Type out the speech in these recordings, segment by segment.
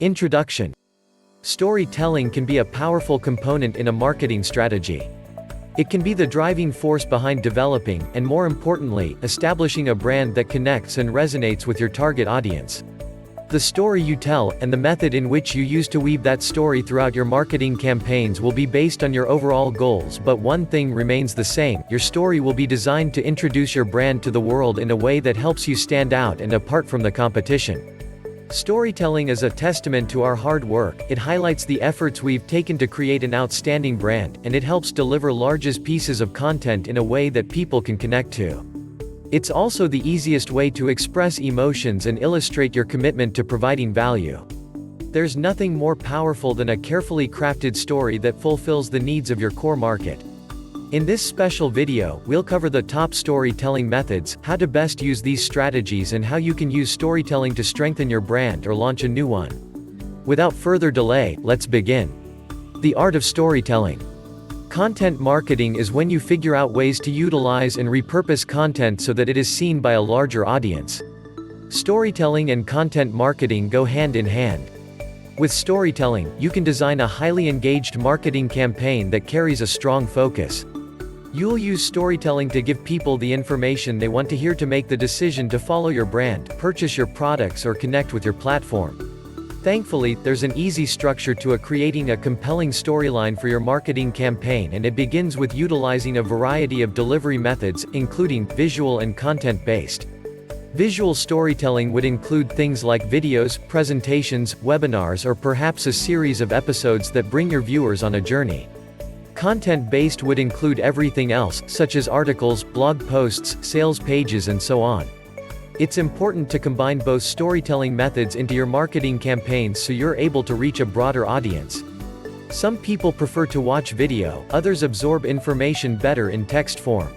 Introduction. Storytelling can be a powerful component in a marketing strategy. It can be the driving force behind developing, and more importantly, establishing a brand that connects and resonates with your target audience. The story you tell, and the method in which you use to weave that story throughout your marketing campaigns will be based on your overall goals, but one thing remains the same: your story will be designed to introduce your brand to the world in a way that helps you stand out and apart from the competition. Storytelling is a testament to our hard work. It highlights the efforts we've taken to create an outstanding brand, and it helps deliver large pieces of content in a way that people can connect to. It's also the easiest way to express emotions and illustrate your commitment to providing value. There's nothing more powerful than a carefully crafted story that fulfills the needs of your core market. In this special video, we'll cover the top storytelling methods, how to best use these strategies, and how you can use storytelling to strengthen your brand or launch a new one. Without further delay, let's begin. The art of storytelling. Content marketing is when you figure out ways to utilize and repurpose content so that it is seen by a larger audience. Storytelling and content marketing go hand in hand. With storytelling, you can design a highly engaged marketing campaign that carries a strong focus. You'll use storytelling to give people the information they want to hear to make the decision to follow your brand, purchase your products, or connect with your platform. Thankfully, there's an easy structure to creating a compelling storyline for your marketing campaign, and it begins with utilizing a variety of delivery methods, including visual and content-based. Visual storytelling would include things like videos, presentations, webinars, or perhaps a series of episodes that bring your viewers on a journey. Content-based would include everything else, such as articles, blog posts, sales pages, and so on. It's important to combine both storytelling methods into your marketing campaigns so you're able to reach a broader audience. Some people prefer to watch video, others absorb information better in text form.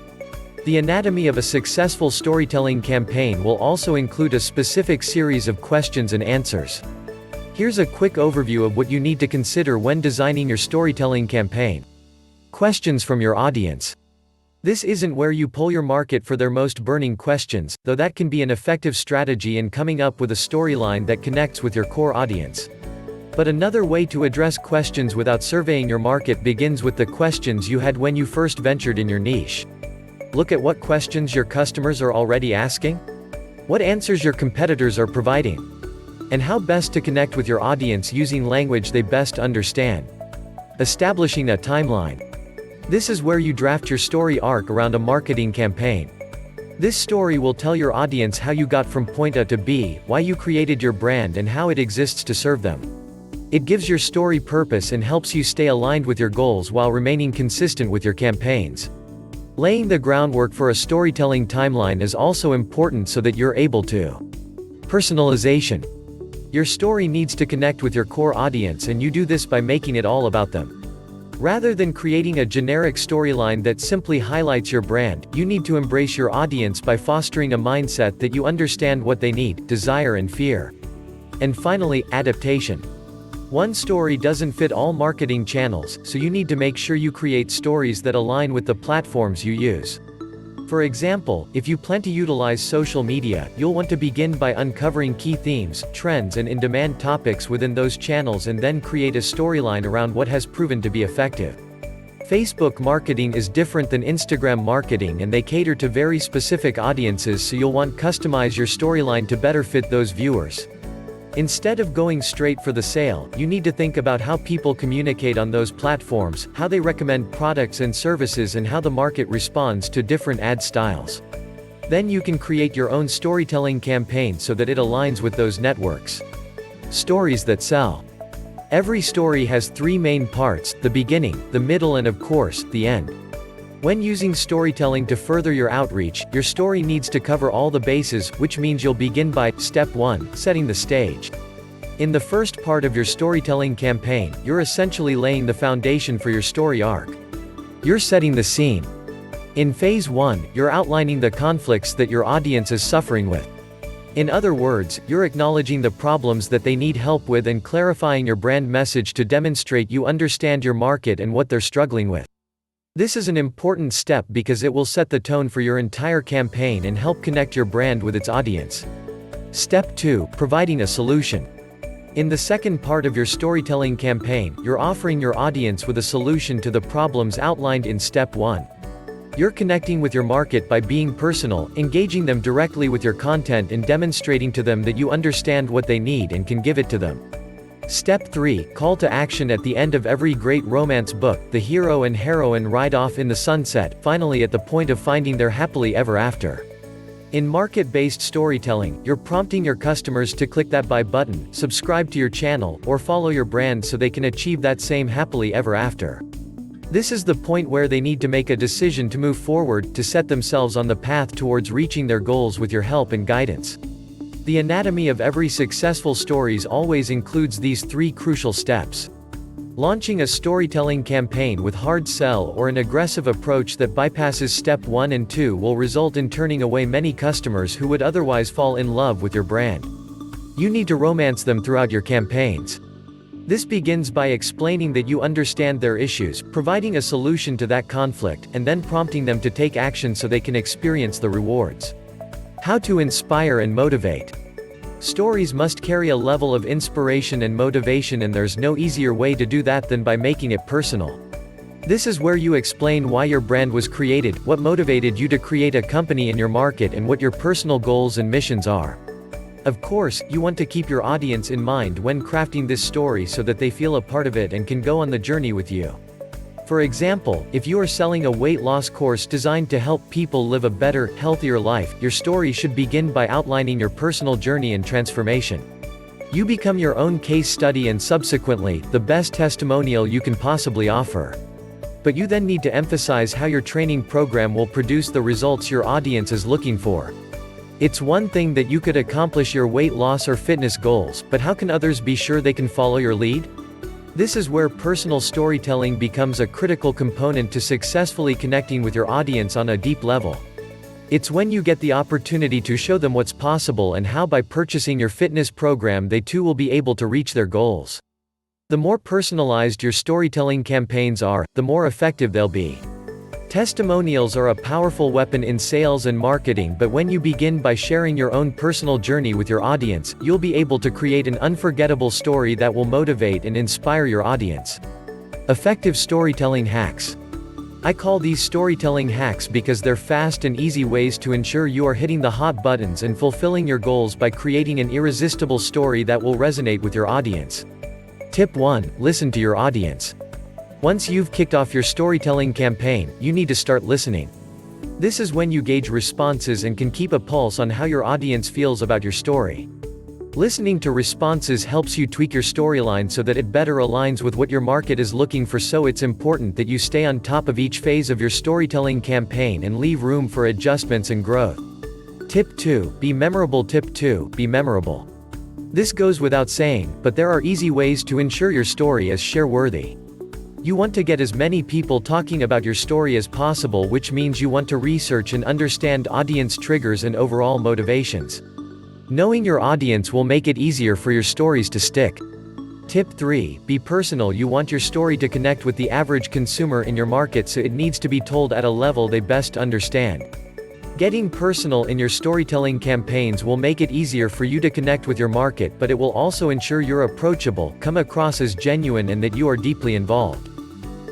The anatomy of a successful storytelling campaign will also include a specific series of questions and answers. Here's a quick overview of what you need to consider when designing your storytelling campaign. Questions from your audience. This isn't where you poll your market for their most burning questions, though that can be an effective strategy in coming up with a storyline that connects with your core audience. But another way to address questions without surveying your market begins with the questions you had when you first ventured in your niche. Look at what questions your customers are already asking, what answers your competitors are providing, and how best to connect with your audience using language they best understand. Establishing a timeline. This is where you draft your story arc around a marketing campaign. This story will tell your audience how you got from point A to B, why you created your brand, and how it exists to serve them. It gives your story purpose and helps you stay aligned with your goals while remaining consistent with your campaigns. Laying the groundwork for a storytelling timeline is also important so that you're able to. Personalization. Your story needs to connect with your core audience, and you do this by making it all about them. Rather than creating a generic storyline that simply highlights your brand, you need to embrace your audience by fostering a mindset that you understand what they need, desire, and fear. And finally, adaptation. One story doesn't fit all marketing channels, so you need to make sure you create stories that align with the platforms you use. For example, if you plan to utilize social media, you'll want to begin by uncovering key themes, trends, and in-demand topics within those channels, and then create a storyline around what has proven to be effective. Facebook marketing is different than Instagram marketing, and they cater to very specific audiences, so you'll want to customize your storyline to better fit those viewers. Instead of going straight for the sale, you need to think about how people communicate on those platforms, how they recommend products and services, and how the market responds to different ad styles. Then you can create your own storytelling campaign so that it aligns with those networks. Stories that sell. Every story has three main parts: the beginning, the middle, and of course, the end. When using storytelling to further your outreach, your story needs to cover all the bases, which means you'll begin by, step 1, setting the stage. In the first part of your storytelling campaign, you're essentially laying the foundation for your story arc. You're setting the scene. In phase 1, you're outlining the conflicts that your audience is suffering with. In other words, you're acknowledging the problems that they need help with and clarifying your brand message to demonstrate you understand your market and what they're struggling with. This is an important step because it will set the tone for your entire campaign and help connect your brand with its audience. Step 2, providing a solution. In the second part of your storytelling campaign, you're offering your audience with a solution to the problems outlined in Step 1. You're connecting with your market by being personal, engaging them directly with your content and demonstrating to them that you understand what they need and can give it to them. Step 3, call to action. At the end of every great romance book, the hero and heroine ride off in the sunset, finally at the point of finding their happily ever after. In market-based storytelling, you're prompting your customers to click that buy button, subscribe to your channel, or follow your brand so they can achieve that same happily ever after. This is the point where they need to make a decision to move forward, to set themselves on the path towards reaching their goals with your help and guidance. The anatomy of every successful stories always includes these 3 crucial steps. Launching a storytelling campaign with hard sell or an aggressive approach that bypasses Step 1 and 2 will result in turning away many customers who would otherwise fall in love with your brand. You need to romance them throughout your campaigns. This begins by explaining that you understand their issues, providing a solution to that conflict, and then prompting them to take action so they can experience the rewards. How to inspire and motivate. Stories must carry a level of inspiration and motivation, and there's no easier way to do that than by making it personal. This is where you explain why your brand was created, what motivated you to create a company in your market, and what your personal goals and missions are. Of course, you want to keep your audience in mind when crafting this story so that they feel a part of it and can go on the journey with you. For example, if you are selling a weight loss course designed to help people live a better, healthier life, your story should begin by outlining your personal journey and transformation. You become your own case study and subsequently, the best testimonial you can possibly offer. But you then need to emphasize how your training program will produce the results your audience is looking for. It's one thing that you could accomplish your weight loss or fitness goals, but how can others be sure they can follow your lead? This is where personal storytelling becomes a critical component to successfully connecting with your audience on a deep level. It's when you get the opportunity to show them what's possible and how by purchasing your fitness program they too will be able to reach their goals. The more personalized your storytelling campaigns are, the more effective they'll be. Testimonials are a powerful weapon in sales and marketing, but when you begin by sharing your own personal journey with your audience, you'll be able to create an unforgettable story that will motivate and inspire your audience. Effective storytelling hacks. I call these storytelling hacks because they're fast and easy ways to ensure you are hitting the hot buttons and fulfilling your goals by creating an irresistible story that will resonate with your audience. Tip 1. Listen to your audience. Once you've kicked off your storytelling campaign, you need to start listening. This is when you gauge responses and can keep a pulse on how your audience feels about your story. Listening to responses helps you tweak your storyline so that it better aligns with what your market is looking for, so it's important that you stay on top of each phase of your storytelling campaign and leave room for adjustments and growth. Tip 2. Be memorable. Tip 2. Be memorable. This goes without saying, but there are easy ways to ensure your story is share-worthy. You want to get as many people talking about your story as possible, which means you want to research and understand audience triggers and overall motivations. Knowing your audience will make it easier for your stories to stick. Tip 3. Be personal. You want your story to connect with the average consumer in your market, so it needs to be told at a level they best understand. Getting personal in your storytelling campaigns will make it easier for you to connect with your market, but it will also ensure you're approachable, come across as genuine, and that you are deeply involved.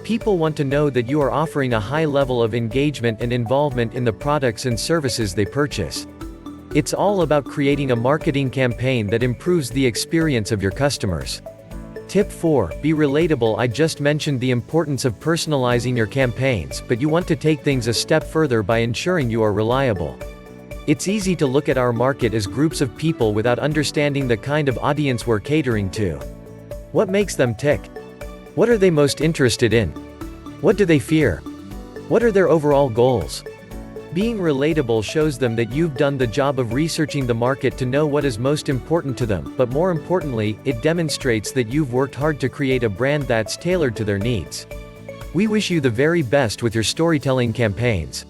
People want to know that you are offering a high level of engagement and involvement in the products and services they purchase. It's all about creating a marketing campaign that improves the experience of your customers. Tip 4. Be relatable. I just mentioned the importance of personalizing your campaigns, but you want to take things a step further by ensuring you are reliable. It's easy to look at our market as groups of people without understanding the kind of audience we're catering to. What makes them tick? What are they most interested in? What do they fear? What are their overall goals? Being relatable shows them that you've done the job of researching the market to know what is most important to them, but more importantly, it demonstrates that you've worked hard to create a brand that's tailored to their needs. We wish you the very best with your storytelling campaigns.